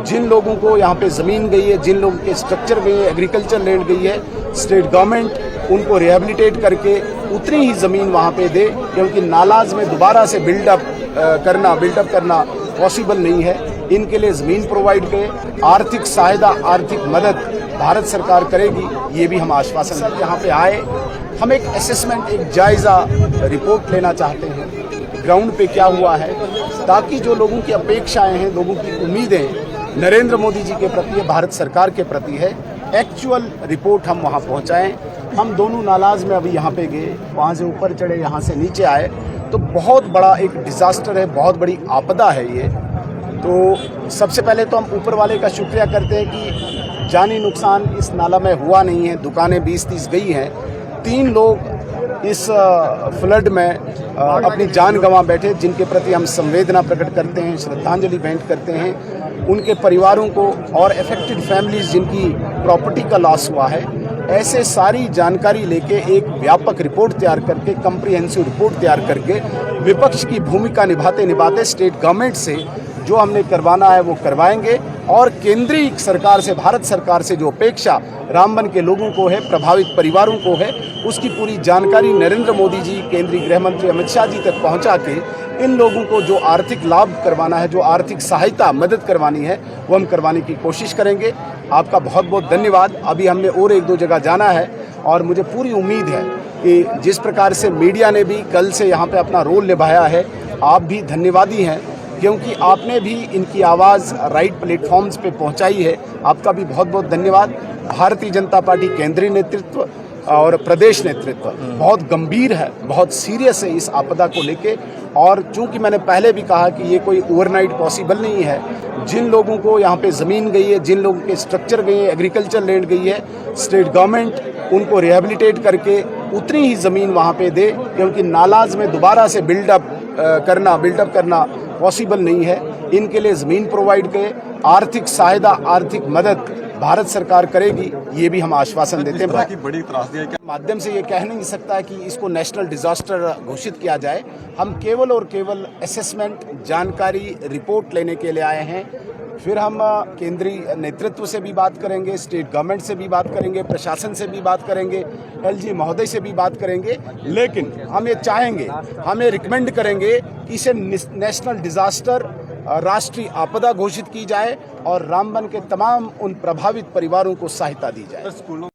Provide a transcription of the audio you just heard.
जिन लोगों को यहाँ पे ज़मीन गई है, जिन लोगों के स्ट्रक्चर गए, एग्रीकल्चर लैंड गई है, स्टेट गवर्नमेंट उनको रिहेबिलिटेट करके उतनी ही ज़मीन वहाँ पे दे, क्योंकि नालाज में दोबारा से बिल्डअप करना पॉसिबल नहीं है। इनके लिए ज़मीन प्रोवाइड करें, आर्थिक सहायता, आर्थिक मदद भारत सरकार करेगी, ये भी हम आश्वासन सर यहाँ पे आए। हम एक असेसमेंट, एक जायज़ा रिपोर्ट लेना चाहते हैं ग्राउंड पे क्या हुआ है, ताकि जो लोगों की अपेक्षाएं हैं, लोगों की उम्मीदें नरेंद्र मोदी जी के प्रति है, भारत सरकार के प्रति है, एक्चुअल रिपोर्ट हम वहाँ पहुँचाएँ। हम दोनों नालाज में अभी यहाँ पे गए, वहाँ से ऊपर चढ़े, यहाँ से नीचे आए, तो बहुत बड़ा एक डिज़ास्टर है, बहुत बड़ी आपदा है ये। तो सबसे पहले तो हम ऊपर वाले का शुक्रिया करते हैं कि जानी नुकसान इस नाला में हुआ नहीं है, दुकानें 20-30 गई हैं, 3 लोग इस फ्लड में अपनी जान गंवा बैठे, जिनके प्रति हम संवेदना प्रकट करते हैं, श्रद्धांजलि भेंट करते हैं उनके परिवारों को, और अफेक्टेड फैमिलीज जिनकी प्रॉपर्टी का लॉस हुआ है। ऐसे सारी जानकारी लेके एक व्यापक रिपोर्ट तैयार करके, कम्प्रिहेंसिव रिपोर्ट तैयार करके, विपक्ष की भूमिका निभाते स्टेट गवर्नमेंट से जो हमने करवाना है वो करवाएंगे, और केंद्रीय सरकार से, भारत सरकार से जो अपेक्षा रामबन के लोगों को है, प्रभावित परिवारों को है, उसकी पूरी जानकारी नरेंद्र मोदी जी, केंद्रीय गृह मंत्री अमित शाह जी तक पहुंचा के इन लोगों को जो आर्थिक लाभ करवाना है, जो आर्थिक सहायता, मदद करवानी है, वो हम करवाने की कोशिश करेंगे। आपका बहुत बहुत धन्यवाद। अभी हमने और 1-2 जगह जाना है, और मुझे पूरी उम्मीद है कि जिस प्रकार से मीडिया ने भी कल से यहाँ पे अपना रोल निभाया है, आप भी धन्यवादी हैं, क्योंकि आपने भी इनकी आवाज़ राइट प्लेटफॉर्म्स पे पहुंचाई है। आपका भी बहुत बहुत धन्यवाद। भारतीय जनता पार्टी केंद्रीय नेतृत्व और प्रदेश नेतृत्व बहुत गंभीर है, बहुत सीरियस है इस आपदा को लेके, और चूंकि मैंने पहले भी कहा कि ये कोई ओवरनाइट पॉसिबल नहीं है। जिन लोगों को यहाँ पे ज़मीन गई है, जिन लोगों के स्ट्रक्चर गए हैं, एग्रीकल्चर लैंड गई है, स्टेट गवर्नमेंट उनको रिहेबिलिटेट करके उतनी ही ज़मीन वहाँ पे दे, क्योंकि नालाज में दोबारा से बिल्डअप करना पॉसिबल नहीं है। इनके लिए ज़मीन प्रोवाइड करें, आर्थिक सहायता, आर्थिक मदद भारत सरकार करेगी, ये भी हम आश्वासन देते हैं। की बड़ी त्रासदी है माध्यम से ये कह नहीं सकता है कि इसको नेशनल डिजास्टर घोषित किया जाए। हम केवल और केवल असेसमेंट, जानकारी, रिपोर्ट लेने के लिए आए हैं। फिर हम केंद्रीय नेतृत्व से भी बात करेंगे, स्टेट गवर्नमेंट से भी बात करेंगे, प्रशासन से भी बात करेंगे, एलजी महोदय से भी बात करेंगे, लेकिन हम ये चाहेंगे, हम ये रिकमेंड करेंगे कि इसे नेशनल डिजास्टर, राष्ट्रीय आपदा घोषित की जाए, और रामबन के तमाम उन प्रभावित परिवारों को सहायता दी जाए।